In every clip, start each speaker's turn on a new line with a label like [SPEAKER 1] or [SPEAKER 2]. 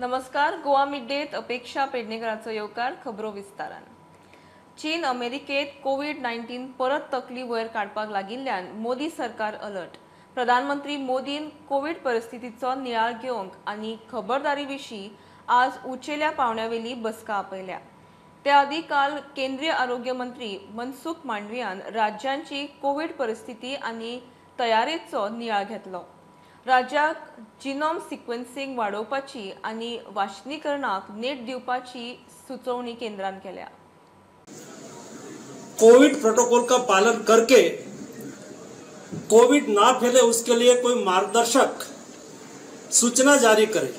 [SPEAKER 1] नमस्कार. गोवा मिडडेत अपेक्षा पेडणेकरांचो येवकार खबरो विस्तारान. चीन अमेरिकेत कोविड-19 परत तकली वयर काडपाक लागिल्ल्यान मोदी सरकार अलर्ट. प्रधानमंत्री मोदीन कोविड परिस्थितीचो नियाळ घेवंक आनी खबरदारी विशीं आज उंचेल्या पावंड्यावेली बसका आपयल्या. ते आदी काल केंद्रीय आरोग्य मंत्री मनसुख मांडवियान राज्यांची कोविड परिस्थिती आनी तयारेचो नियाळ घेतलो. राज्याक जिनोम सिक्वेन्सिंग वाडोवपाची आनी वाशनीकरणाक नेट दिवपाची सुचोवणी केंद्रान केल्या.
[SPEAKER 2] कोविड प्रोटोकॉल का पालन करके कोविड ना फैले उसके लिए कोई मार्गदर्शक सूचना जारी करे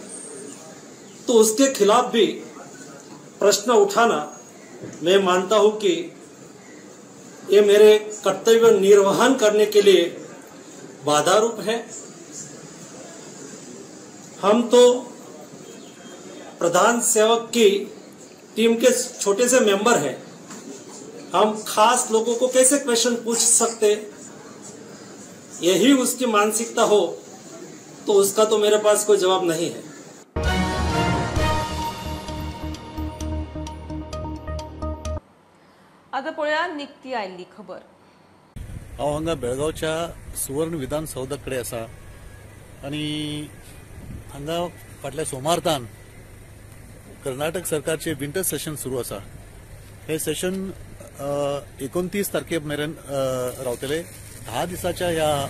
[SPEAKER 2] तो उसके खिलाफ भी प्रश्न उठाना मैं मानता हूं कि ये मेरे कर्तव्य निर्वहन करने के लिए बाधारूप है। हम तो प्रधान सेवक की टीम के छोटे से मेंबर हैं, हम खास लोगों को कैसे क्वेश्चन पूछ सकते? यही उसकी मानसिकता हो तो उसका तो मेरे पास कोई जवाब नहीं है।
[SPEAKER 1] आता पळया निकती आयिल्ली खबर.
[SPEAKER 3] हांव हांगा बेळगांवच्या सुवर्ण विधानसौधा कडेन आसा आनी हांगा फाटल्या सोमारतान कर्नाटक सरकारचे विंटर सेशन सुरू आसा. हे सेशन 29 तारखे मेरेन रावतले. 10 दिसाच्या ह्या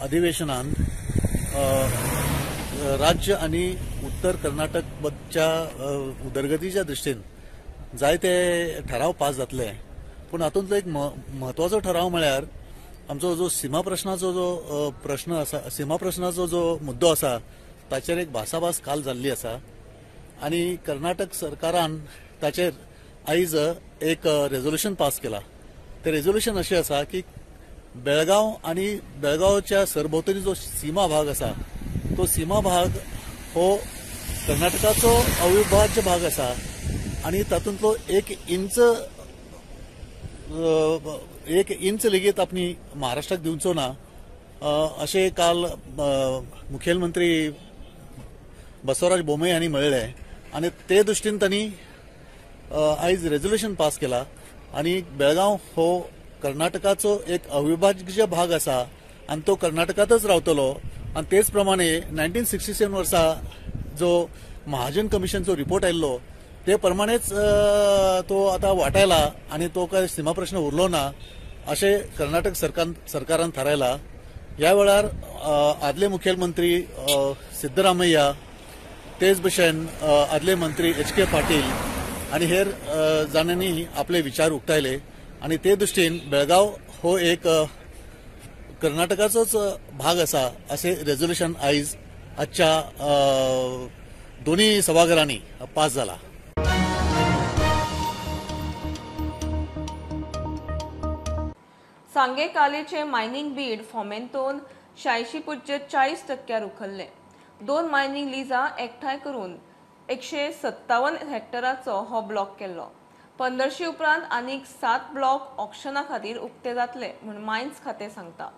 [SPEAKER 3] अधिवेशनात राज्य आणि उत्तर कर्नाटकच्या उदरगतीच्या दृष्टीन जायते ठराव पास जातले. पूण हातूंतलो एक महत्वाचो ठराव म्हळ्यार आमचो जो सीमा प्रश्नाचो जो मुद्दो आसा ताचेर एक भासाभास काल जाल्ली आसा आनी कर्नाटक सरकारान ताचेर आयज एक रेझोल्युशन पास केला. ते रेझोल्युशन अशें आसा की बेळगांव आनी बेळगांवच्या सरभोंवतणी जो सीमा भाग आसा तो सीमा भाग हो कर्नाटकाचो अविभाज्य भाग आसा आनी तातूंतलो एक इंच लेगीत आपणी महाराष्ट्राक दिवचो ना अशें काल मुखेलमंत्री बसवराज बोम्मई हांणी म्हणले आनी ते दृश्टीन तांणी आयज रेझोल्युशन पास केला आनी बेळगांव हो कर्नाटकाचो एक अविभाज्य भाग आसा आनी तो कर्नाटकातच रावतलो. आनी तेच प्रमाणे 1967 वर्सा जो महाजन कमिशनचो रिपोर्ट आयिल्लो ते प्रमाणेच तो आता वाटायला आणि तो काय सीमा प्रश्न उरलो ना असे कर्नाटक सरकारान थारायला. ह्या वेळार आदले मुखेलमंत्री सिद्धरामय्या तेच भशेन आदले मंत्री HK पाटील आणि हेर जाणांनी आपले विचार उक्तायले आणि ते दृष्टीन बेळगाव हो एक कर्नाटकाचोच भाग आसा असे रेझोल्युशन आयज आजच्या दोन्ही सभागृहांनी पास झाला.
[SPEAKER 1] सांगेकालेचे मायनिंग बीड फोमेंतोन 86.40% उखल्ले. 2 मायनिंग लिजा एकठांय करून 157 हेक्टराचो हो ब्लॉक केल्लो. 1500 उपरांत आनीक 7 ब्लॉक ऑक्शना खातीर उक्ते जातले म्हूण मायन्स खातें सांगता.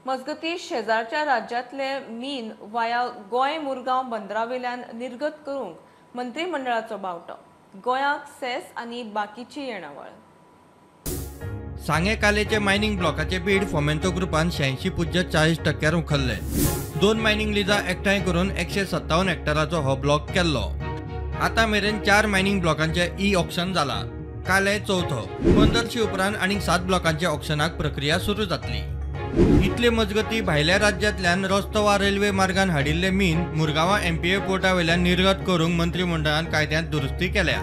[SPEAKER 1] मजगती शेजारच्या राज्यांतले मीन वाया गोंय मुरगांव बंदरावेल्यान निर्गत करूंक मंत्रिमंडळाचो बावटो. गोंयाक सेस आनी बाकीची येणावळ.
[SPEAKER 4] सांगेकालेचे मायनिंग ब्लॉकाचे बीड फोमेंतो ग्रुपान 86.40% उखल्ले. 2 मायनिंग लिजा एकठांय करून 157 हेक्टराचो हो ब्लॉक केल्लो. आता मेरेन 4 मायनिंग ब्लॉकांचे ई ऑक्शन जाला. काल चौथो. 1500 उपरांत आनीक 7 ब्लॉकांचे ऑक्शनाक प्रक्रिया सुरू जातली. इतले मजगती भायल्या राज्यांतल्यान रस्तो वा रेल्वे मार्गान हाडिल्ले मीन मुरगांवा MPA पोर्टा वयल्यान निर्गत करूंक मंत्रिमंडळान कायद्यांत दुरुस्ती केल्या.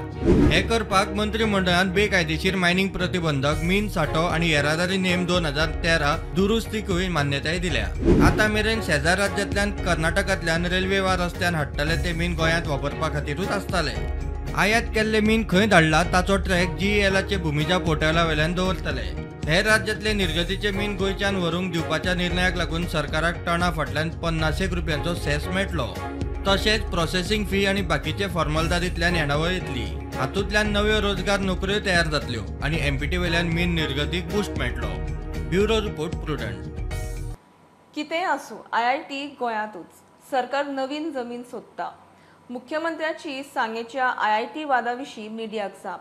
[SPEAKER 4] हे करपाक मंत्रिमंडळान बेकायदेशीर मायनिंग प्रतिबंधक मीन सांठो आनी येरादारी नेम 2013 दुरुस्तीकूय मान्यताय दिल्या. आता मेरेन शेजार राज्यांतल्यान कर्नाटकांतल्यान रेल्वे वा रस्त्यान हाडटले ते मीन गोंयांत वापरपा खातीरूच आसतले. आयात केल्ले मीन खंय धाडला ताचो ट्रॅक GELचे भुमिजा पोर्टला वयल्यान दवरतले. हेर राज्यांतले निर्गतीचे मीन गोंयच्यान व्हरूंक दिवपाच्या निर्णयाक लागून सरकाराक टना फाटल्यान 50 रुपयांचो सेस मेळटलो. तशेंच प्रोसेसिंग फी आनी बाकीचे फॉर्मलदारींतल्यान येणावळ येतली. हातूंतल्यान नव्यो रोजगार नोकऱ्यो तयार जातल्यो आनी MPT वयल्यान मीन निर्गतीक बूस्ट मेळटलो. Bureau report prudent.
[SPEAKER 1] कितेंय आसूं IIT गोंयांतूच सरकार नवीन जमीन सोदता. मुख्यमंत्र्याची सांगेच्या IIT वादाविशीं मिडियाक जाप।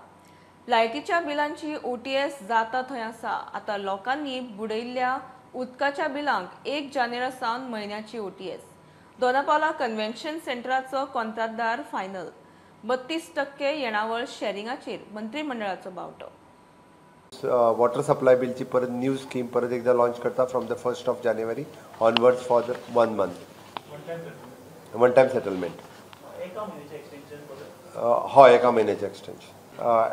[SPEAKER 1] लायटीच्या बिलांची OTS जाता थंय आसा। आता लोकांनी बुडयल्ल्या उदकाच्या बिलांक 1 जानेवारी सावन म्हयन्याची OTS। दोनापावला कन्व्हेन्शन सेंटराचो कंत्राटदार फायनल। 32% येणावळ शेअरिंगाचेर मंत्रिमंडळाचो बावटो।
[SPEAKER 5] वॉटर सप्लाय बिलची परत न्यू स्कीम परत एकदा लॉन्च करता from the 1st of January onwards for the 1 month one time settlement हय एका महिन्याचे एक्सटेंशन।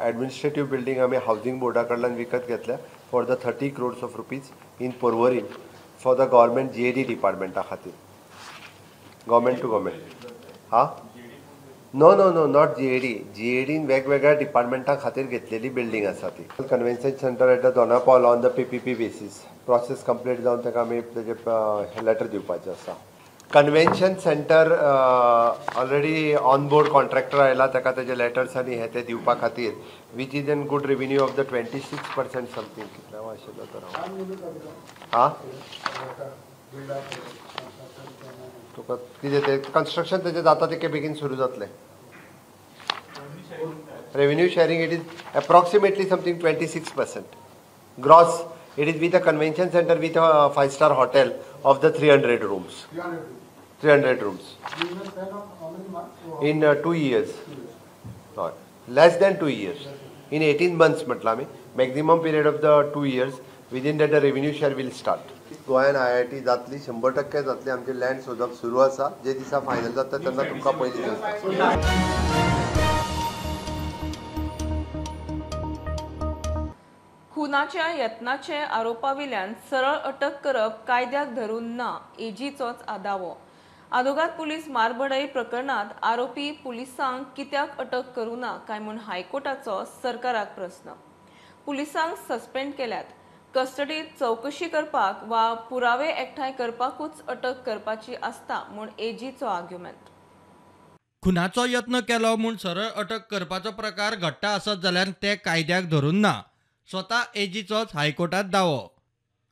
[SPEAKER 5] ॲडमिनिस्ट्रेटिव्ह बिल्डिंग आम्ही हाऊसिंग बोर्डा कडल्यान विकत घेतल्या for the 30 crores of rupees in Porvorim for the government GAD डिपार्टमेंटा खातीर। गव्हर्मेंट टू गव्हर्मेंट हा no no no not GAD वेगवेगळ्या डिपार्टमेंटा खातीर घेतलेली बिल्डिंग आसा ती। Convention centre at the Dona Paula on the PPP basis process complete जावन ताका आमी तेजे लेटर दिवपाचें आसा। Convention centre already on board contractor आयला ताका तेजे लेटर्स आनी हे ते दिवपा खातीर which is an good revenue of the 26% something कितलो आशिल्लो तर हा तुका कितें ते कन्स्ट्रक्शन तेजें जाता तितके बेगीन सुरू जातलें। Revenue sharing it is approximately something 26% gross. It is with a convention center with a 5-star hotel of the 300 rooms 300 rooms in 2 years less than 2 years in 18 months म्हटलं आम्ही maximum period of the 2 years within that the revenue share will start। गोंयान IIT जातली 100% जातली। आमचे land सोदप सुरू आसा। जे दिसा फायनल जाता तेन्ना तुमका पयलीं दिसता।
[SPEAKER 1] खुनाच्या यत्नाचे आरोपाविल्यान सरळ अटक करप कायद्याक धरून ना AGचोच दावो। आदोगाद पुलीस मारबडई प्रकरणात आरोपी पुलिसांक कित्याक अटक करूं ना काय म्हूण हायकोर्टाचो सरकाराक प्रस्न। पुलिसांक सस्पेंड केल्यात, कस्टडीत चौकशी करपाक वा पुरावे एकठांय करपाकूच अटक करपाची आसता म्हूण AGचो आर्ग्युमेंट।
[SPEAKER 4] खुनाचो यत्न केलो म्हूण सरळ अटक करपाचो प्रकार घडटा आसत जाल्यार ते कायद्याक धरून ना, स्वता AGचोच हायकोर्टात दावो।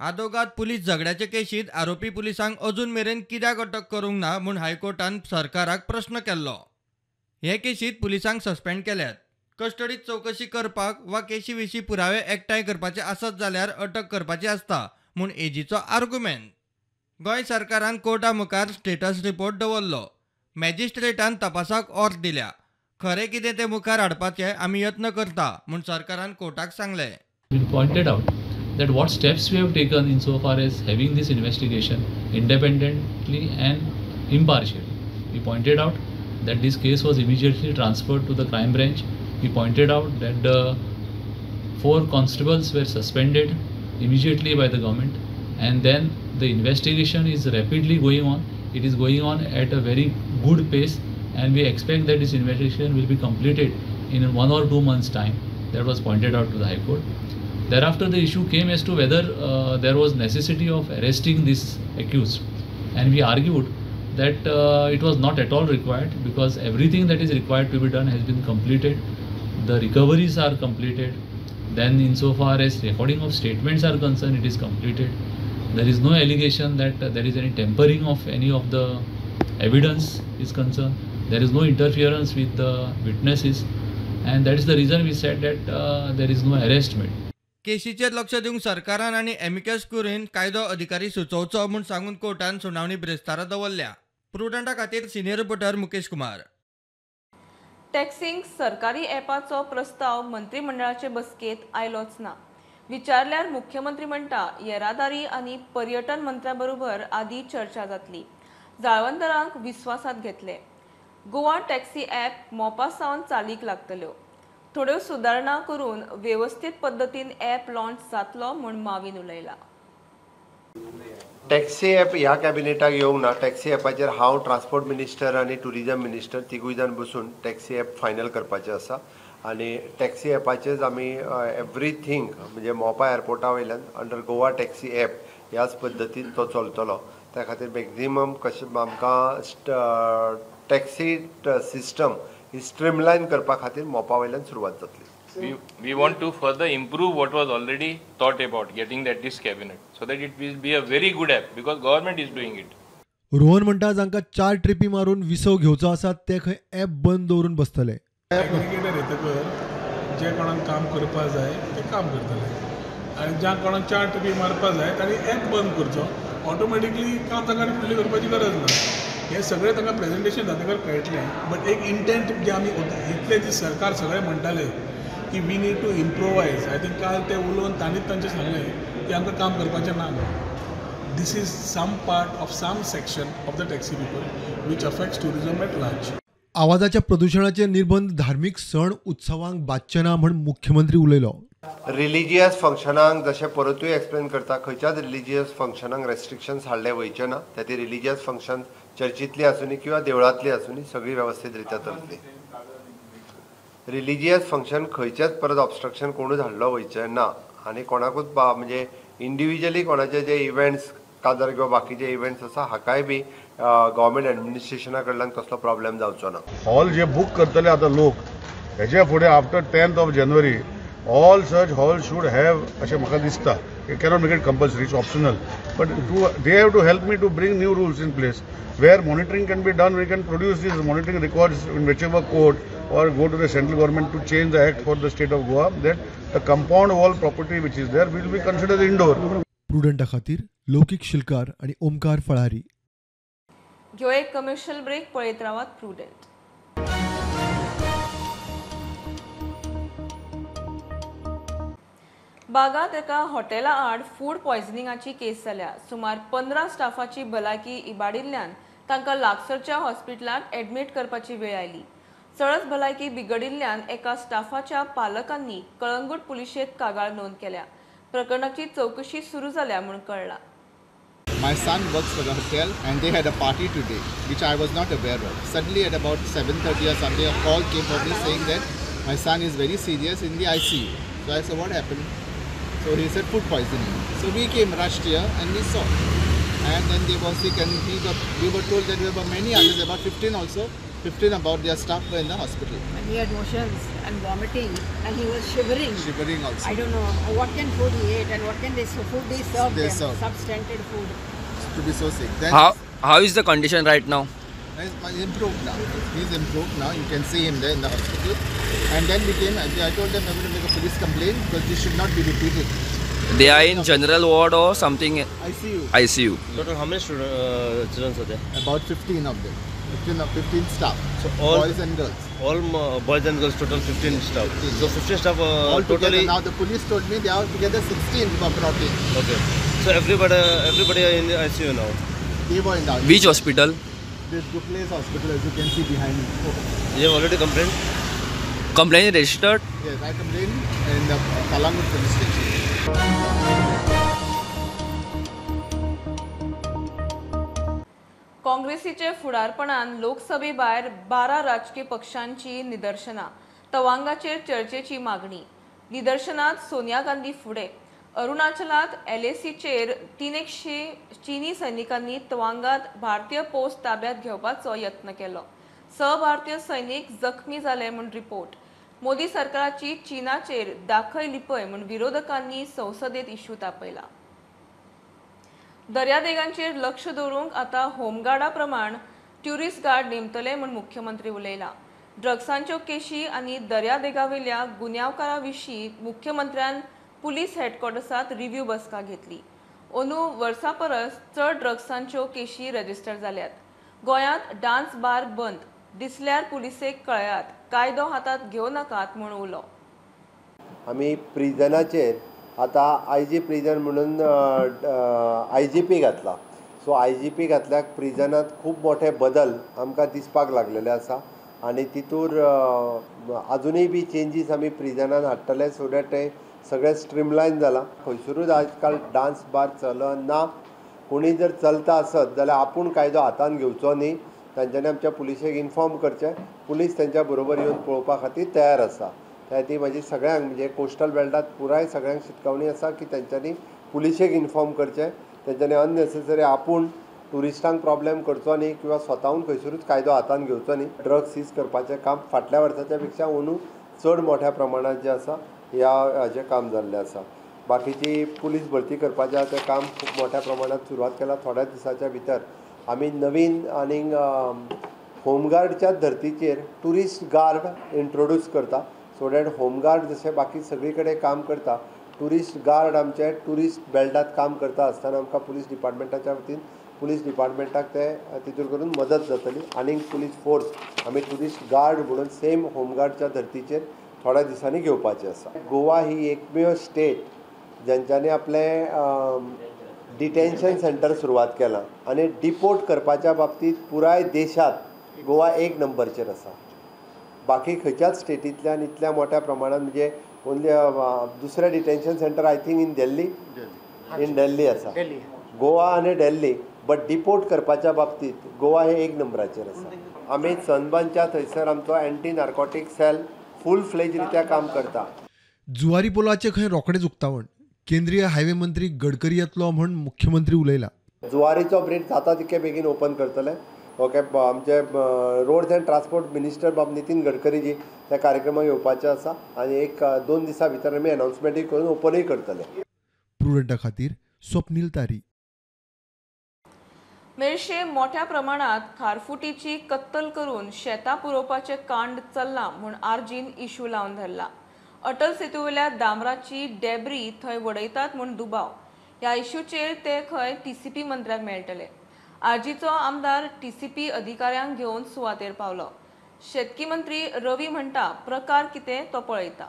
[SPEAKER 4] आदोगाद पुलीस झगड्याचे केशीत आरोपी पुलिसांक अजून मेरेन कित्याक अटक करूंक ना म्हूण हायकोर्टान सरकाराक प्रश्न केल्लो। हे केशीत पुलिसांक सस्पेंड केल्यात, कस्टडीत चौकशी करपाक वा केशी विशीं पुरावे एकठांय करपाचे आसत जाल्यार अटक करपाची आसता म्हूण AGचो आर्ग्युमेंट। गोंय सरकारान कोर्टा मुखार स्टेटस रिपोर्ट दवरलो। मॅजिस्ट्रेटान तपासाक ऑर्डर दिल्या। खरें कितें ते मुखार हाडपाचे आमी यत्न करता म्हूण सरकारान कोर्टाक सांगलें।
[SPEAKER 6] We pointed out that what steps we have taken insofar as having this investigation independently and impartially. We pointed out that this case was immediately transferred to the crime branch. We pointed out that the 4 constables were suspended immediately by the government, and then the investigation is rapidly going on. It is going on at a very good pace, and we expect that this investigation will be completed in 1 or 2 months' time. That was pointed out to the High Court. Thereafter, the issue came as to whether there was necessity of arresting this accused, and we argued that it was not at all required because everything that is required to be done has been completed. The recoveries are completed. Then, insofar as recording of statements are concerned, it is completed. There is no allegation that there is any tampering of any of the evidence is concerned. There is no interference with the witnesses, and that is the reason we said that there is no arrest made.
[SPEAKER 4] केशीचेर लक्ष दिवंक सरकारान आनी amicus क्युरीन कायदो अधिकारी सुचोवचो म्हूण सांगून कोर्टान सुनावणी बिरेस्तारा दवरल्या। प्रुडंटा खातीर सिनियर रिपोर्टर मुकेश कुमार।
[SPEAKER 1] टॅक्सींक सरकारी ॲपाचो प्रस्ताव मंत्रिमंडळाचे बसकेत आयलोच ना। विचारल्यार मुख्यमंत्री म्हणटा येरादारी आनी पर्यटन मंत्र्याबरोबर आदी चर्चा जातली। जाळवंदरांक विश्वासात घेतले। गोवा टॅक्सी ॲप मोपा सावन चालीक लागतल्यो। थोड्यो सुदारणा करून व्यवस्थीत पद्दतीन ॲप लॉन्च जातलो म्हूण मावीन उलयला।
[SPEAKER 5] टॅक्सी ॲप ह्या कॅबिनेटाक येवंक ना। टॅक्सी ॲपाचेर हांव ट्रान्सपोर्ट मिनिस्टर आनी टुरिजम मिनिस्टर तिगूय जाण बसून टॅक्सी ॲप फायनल करपाचें आसा आनी टॅक्सी ॲपाचेर आमी एवरीथींग म्हणजे मोपा एअरपोर्टा वयल्यान अंडर गोवा टॅक्सी ॲप ह्याच पद्दतीन तो चलतलो। त्या खातीर मॅक्झिमम कशें आमकां टॅक्सी सिस्टम ही स्ट्रीमलायन करपा खातीर मोपा वयल्यान सुरवात जातली।
[SPEAKER 7] We want to further improve what was already thought about getting that this cabinet so that it will be a very good app because government is doing it.
[SPEAKER 8] Rohan म्हणटा जांकां 4 ट्रिपी मारून विसव घेवचो आसा ते खंय ॲप बंद दवरून बसतले.
[SPEAKER 9] एग्रिगेटर येतकर जे कोणाक काम करपा जाय ते काम करतले आनी ज्या कोणाक 4 ट्रिपी मारपा जाय ताणी ॲप बंद करचो. ऑटोमॅटिकली काम ताका फुडली करपाची गरज ना. हे सगळें तांकां प्रेजेंटेशन जातकर कळटलें. बट एक इंटेंट जे आमी इतले दीस सरकार सगळे म्हणटाले की we need to improvise. I think काल ते उलोवन तांणीच तांचें सांगलें की आमकां काम करपाचें ना. This is some part of some section of the taxi people which affects tourism at large.
[SPEAKER 8] आवाजाच्या प्रदूषणाचे निर्बंध धार्मिक सण उत्सवांक बादचे ना म्हण मुख्यमंत्री उलयलो.
[SPEAKER 5] रिलिजियस फंक्शनांक जशें परतूय एक्सप्लेन करता खंयच्याच रिलिजियस फंक्शनांक रेस्ट्रिक्शन्स हाडले वयचे ना. ती रिलिजियस फंक्शन चर्चीतली आसूनी किंवा देवळांतली आसूनी सगळी वेवस्थीत रित्या चलतली. रिलिजियस फंक्शन खंयचेच परत ऑब्स्ट्रक्शन कोणूच हाडलो वयचे ना. आनी कोणाकूच म्हणजे इंडिविज्युअली कोणाचे जे इव्हेंट्स कादर किंवा बाकीचे इव्हेंट्स आसा हाकाय बी गव्हर्मेंट एडमिनिस्ट्रेशना कडल्यान कसलो प्रॉब्लेम जावचो ना.
[SPEAKER 10] हॉल जे बूक करतले आता लोक हेच्या फुडें after 10th of January all such hall should have अशें म्हाका दिसता. It cannot make it compulsory, it's optional, but they have to help me to bring new rules in place where monitoring can be done. We can produce these monitoring records in whichever court or go to the central government to change the act for the state of Goa that the compound wall property which is there will be considered indoor.
[SPEAKER 8] प्रुडंटा खातीर लौकिक शिलकार आणि ओमकार फळारी.
[SPEAKER 1] घेऊ एक commercial break. पळयत रावात prudent. बागात एका हॉटेला आड food पॉयझनिंगाची केस जाल्या. सुमार 15 स्टाफाची भलायकी इबाडिल्ल्यान तांकां लागसरच्या हॉस्पिटलांत एडमिट करपाची वेळ आयली. चडच भलायकी बिगडिल्ल्यान एका स्टाफाच्या पालकांनी कळंगूट पुलिशेंत कागाळ नोंद केल्या. प्रकरणाची चौकशी सुरू जाल्या म्हूण कळला.
[SPEAKER 3] My son works for the hotel and they had a party today, which I was not aware of. Suddenly at about 7:30 or something, a call came for me saying that my son is very serious in the ICU. So I said, what happened? So he said food poisoning. So we came, rushed here and we saw. And then they were sick and we were told that there were many others, about 15 also. 15 about their staff were in the hospital.
[SPEAKER 11] And he had motions and vomiting and he was shivering.
[SPEAKER 3] Shivering also.
[SPEAKER 11] I don't know what kind of food he ate and what kind of food they served
[SPEAKER 3] They
[SPEAKER 11] them.
[SPEAKER 3] served.
[SPEAKER 11] Substandard food.
[SPEAKER 3] To be so sick. Then
[SPEAKER 12] How is the condition right now?
[SPEAKER 3] he's improved now. He's improved now. You can see him there in the hospital. And then we came, I told them I'm going to make a police complaint because this should not be repeated.
[SPEAKER 12] They are in general ward or something?
[SPEAKER 3] ICU.
[SPEAKER 12] ICU.
[SPEAKER 13] Total how many students are there?
[SPEAKER 3] About 15 of them. 15 staff.
[SPEAKER 13] So all
[SPEAKER 3] boys and girls.
[SPEAKER 13] All boys and girls, total 15 staff. 15. So 15 staff
[SPEAKER 3] all
[SPEAKER 13] totally.
[SPEAKER 3] Together. Now the police told me they are together 16 who are brought in.
[SPEAKER 13] Okay. So everybody are in the ICU now.
[SPEAKER 3] They were in the ICU.
[SPEAKER 12] Which hospital?
[SPEAKER 3] This Duplex hospital, as you can see behind me.
[SPEAKER 13] You have already complained?
[SPEAKER 12] Complaint registered?
[SPEAKER 3] Yes, I complained in the Kalangut police station.
[SPEAKER 1] काँग्रेसीचे फुडारपणान लोकसभे भायर 12 राजकीय पक्षांची निदर्शनां. तवांगाचेर चर्चेची मागणी. निदर्शनांत सोनिया गांधी फुडें. अरुणाचलांत LACचेर 300 चीनी सैनिकांनी तवांगात भारतीय पोस्ट ताब्यात घेवपाचो यत्न केलो. 6 भारतीय सैनिक जखमी जाले म्हूण रिपोर्ट. मोदी सरकाराची चीनाचेर दाखय लिपय म्हूण विरोधकांनी संसदेत इश्यू तापयला. दर्यादेगांचेर लक्ष दवरूंक आतां होमगार्डा प्रमाण ट्युरिस्ट गार्ड नेमतले म्हूण मुख्यमंत्री उलयला. ड्रग्सांच्यो केशी आनी दर्यादेगावेल्या गुन्यांवकारा विशीं मुख्यमंत्र्यान पुलीस हेडक्वॉर्टर्सांत रिव्ह्यू बसका घेतली. अंदू वर्सां परस चड ड्रग्सांच्यो केशी रजिस्टर जाल्यात. गोंयांत डान्स बार बंद. दिसल्यार पुलिसेक कळयात. कायदो हातांत घेवं नाकात म्हूण उलो.
[SPEAKER 5] आमी प्रिजनाचेर आतां IG प्रिजन म्हणून IGP घातला. सो IGP घातल्याक प्रिजनांत खूब मोठे बदल आमकां दिसपाक लागलेले आसा आनी तितूर अजुनूय बी चेंजीस आमी प्रिजनांत हाडटले सो दॅट ते सगळें स्ट्रीमलायन जालां. खंयसरूच आजकाल डान्स बार चलना. कोणी जर चलता आसत जाल्यार आपूण कायदो हातांत घेवचो न्ही. तांच्यांनी आमच्या पुलिशेक इन्फॉर्म करचें. पुलीस तांच्या बरोबर येवन पळोवपा खातीर तयार आसा. त्या ती म्हाजी सगळ्यांक म्हणजे कोस्टल बेल्टांत पुराय सगळ्यांक शिटकावणी आसा की तांच्यांनी पुलिशेक इन्फॉर्म करचें. तांच्यांनी अननेसेसरी आपूण ट्युरिस्टांक प्रॉब्लेम करचो न्ही किंवा स्वताहून खंयसरूच कायदो हातांत घेवचो न्ही. ड्रग्स सीज करपाचें काम फाटल्या वर्साच्या पेक्षा अंदू चड मोठ्या प्रमाणात जें आसा ह्या हाचें काम जाल्लें आसा. बाकीची पुलीस भरती करपाचें तें काम खूब मोठ्या प्रमाणात सुरवात केला. थोड्या दिसाच्या भितर आमी नवीन आनीक होमगार्डच्या धर्तीचेर ट्युरिस्ट गार्ड इंट्रोड्यूस करता सो डॅट होमगार्ड जशे बाकी सगळे कडेन काम करता ट्युरिस्ट गार्ड आमचे ट्युरिस्ट बेल्टात काम करता आसतना आमकां पुलीस डिपार्टमेंटाच्या वतीन पुलीस डिपार्टमेंटाक ते तितूर करून मदत जातली आनीक पुलीस फोर्स आमी ट्युरिस्ट गार्ड म्हणून सेम होमगार्डच्या धर्तीचेर थोड्या दिसांनी घेवपाचें आसा. गोवा ही एकमेव स्टेट जांच्यांनी आपलें डिटेन्शन सेंटर सुरवात केलां आनी डिपोर्ट करपाच्या बाबतींत पुराय देशांत गोवा 1 नंबरचेर आसा. बाकी खंयच्याच स्टेटींतल्यान इतल्या मोठ्या प्रमाणात म्हणजे ओन्ली दुसरें detention centre I think in Delhi आसा. गोवा आनी दिल्ली बट डिपोर्ट करपाच्या बाबतींत गोवा हे 1 नंबराचेर आसा. आमी सनबर्नच्या थंयसर आमचो एंटी नार्कोटीक सेल फूल फ्लेज रित्या काम करता.
[SPEAKER 8] जुवारी पोलाचे खंय रोखडेच उक्तावण केंद्रीय हायवे मंत्री गडकरी येतलो म्हण मुख्यमंत्री उलयला.
[SPEAKER 5] जुवारीचो ब्रीज जाता तितके बेगीन ओपन करतले. ओके आमचे रोड्स एंड ट्रान्सपोर्ट मिनिस्टर बाब नितीन गडकरी जी त्या कार्यक्रमाक येवपाचे आसा आनी 1-2 दिसां भितर आमी अनाउन्समेंटूय करून ओपनूय करतले.
[SPEAKER 8] प्रुडंटा खातीर स्वप्नील तारी.
[SPEAKER 1] मेळशे मोठ्या प्रमाणात खारफुटीची कत्तल करून शेतां पुरोवपाचे कांड चल्ला म्हूण आर्जीन इशू लावन धरला. अटल सेतूवेल्या दामराची डेब्री थंय वडयतात म्हूण दुबाव. ह्या इशूचेर ते खंय TCP मंत्र्याक मेळटले. आर्जीचो आमदार TCP अधिकाऱ्यांक घेवन सुवातेर पावलो. शेतकी मंत्री रवी म्हणटा प्रकार कितें तो पळयता.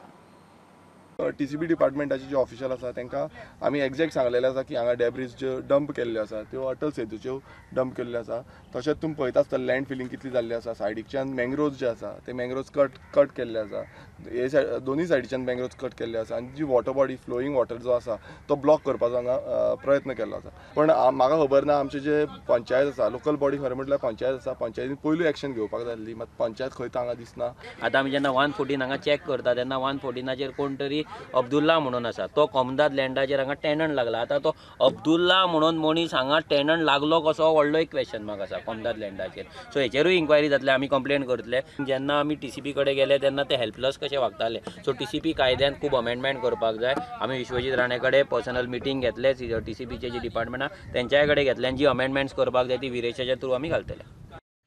[SPEAKER 14] TCP डिपार्टमेंटाचे जे ऑफिशल आसा तांकां आमी एक्झॅक्ट सांगलेलें आसा की हांगा डेब्रीज ज्यो डंप केल्ल्यो आसा त्यो अटल सेतूच्यो डंप केल्ल्यो आसा. तशेंच तुमी पळयता आसता लँड फिलिंग कितली जाल्ली आसा. सायडीच्यान मँग्रोव्ज जे आसा ते मँग्रोव्ज कट केल्ले आसा. हे दोनूय सायडीच्यान मँग्रोव्ज कट केल्ले आसा आनी जी वॉटर बॉडी फ्लोईंग वॉटर जो आसा तो ब्लॉक करपाचो हांगा प्रयत्न केल्लो आसा. पण म्हाका खबर ना आमचे जे पंचायत आसा लोकल बॉडी खरें म्हटल्यार पंचायत आसा पंचायतीन पयलू एक्शन घेवपाक जाय आसली. मात पंचायत खंय हांगा दिसना.
[SPEAKER 15] आतां आमी जेन्ना 114 हांगा चॅक करता तेन्ना 114 कोण तरी अब्दुल्ला म्हणून आसा तो कोमदाद लँडाचेर हांगा टॅनंट लागला. आतां तो अब्दुल्ला म्हणून मनीस हांगा टॅनंट लागलो कसो व्हडलो एक क्वेश्चन मार्क आसा कोमदाद लँडाचेर. सो हेचेरूय इन्क्वायरी जातले आमी कंप्लेन करतले. जेन्ना आमी TCP कडेन गेले तेन्ना ते हेल्पलेस कशे वागताले. सो TCP कायद्यान खूब अमेंडमेंट करपाक जाय. आमी विश्वजीत राणे कडेन पर्सनल मिटींग घेतले TCPचे जे डिपार्टमेंट आहा तेंच्याय कडेन घेतले आनी जी अमेंडमेंट्स करपाक जाय ती विरेशाच्या थ्रू आमी घालतले.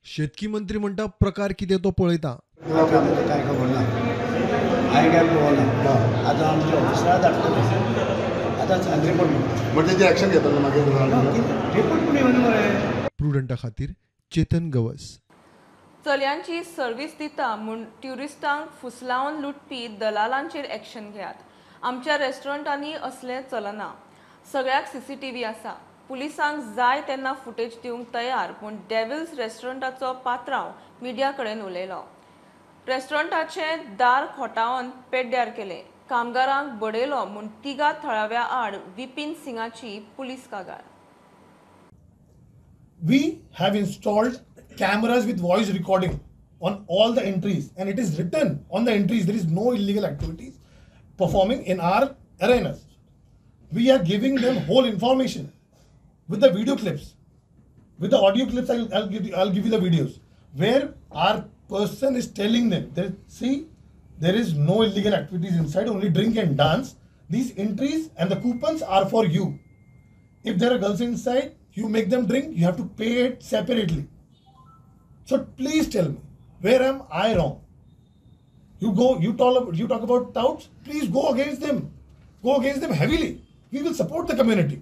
[SPEAKER 8] शेतकी मंत्री म्हणटा प्रकार कितें तो पळयता.
[SPEAKER 16] काय खबर ना हांवें काय पळोवना. आतां आमच्या ऑफिसराक धाडटले आतां रिपोर्ट
[SPEAKER 10] म्हणजे तेजें एक्शन घेतलें मागीर
[SPEAKER 16] रिपोर्ट पूण येवन मरे.
[SPEAKER 8] प्रुडंटा खातीर चेतन गवस.
[SPEAKER 1] चलयांची सर्व्हिस दिता म्हूण ट्युरिस्टांक फुसलावन लुटपी दलालांचेर एक्शन घेयात. आमच्या रेस्टॉरंटांनी असलें चलना. सगळ्याक CCTV आसा. पुलिसांक जाय तेन्ना फुटेज दिवंक तयार म्हूण डेव्हिल्स रेस्टॉरंटाचो पात्रांव मिडिया कडेन उलयलो. रेस्टॉरंटाचे दार खोटावन पेड्ड्यार केले. कामगारांक बडयलो म्हूण 3 थळाव्या आड विपिन सिंगाची पुलीस कागाळ.
[SPEAKER 17] We have installed cameras with voice recording on all the entries and it is written on the entries there is no illegal activities performing in our arenas. We are giving them whole information with the video clips. With the audio clips I'll give you the videos where our person is telling them that see there is no illegal activities inside, only drink and dance. These entries and the coupons are for you. If there are girls inside, you make them drink, you have to pay it separately. So please tell me, where am I wrong? You talk about touts, please go against them. Go against them heavily. We will support the community.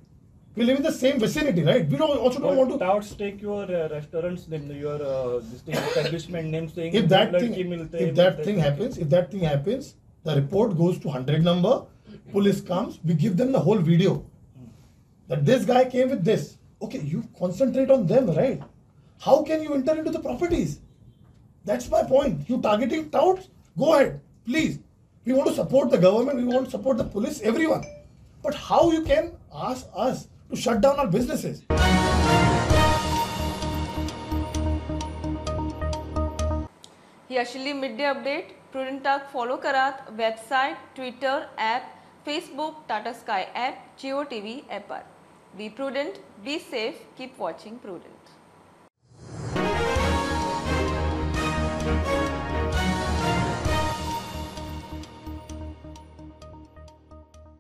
[SPEAKER 17] We live in the same vicinity, right? We also don't want to.
[SPEAKER 18] Touts take your restaurants name, your establishment name, saying
[SPEAKER 17] if that thing happens, the report goes to 100 number. Police comes, we give them the whole video. That this guy came with this. Okay, you concentrate on them, right? How can you enter into the properties? That's my point. You targeting touts? Go ahead, please. We want to support the government. We want to support the police, everyone. But how you can ask us to shut down our businesses?
[SPEAKER 1] ही आशिल्ली mid day update. प्रुडंटाक follow करात. Website, Twitter, app, Facebook, Tata Sky app, Jio TV ॲपार. Be Prudent, be safe, keep watching prudent.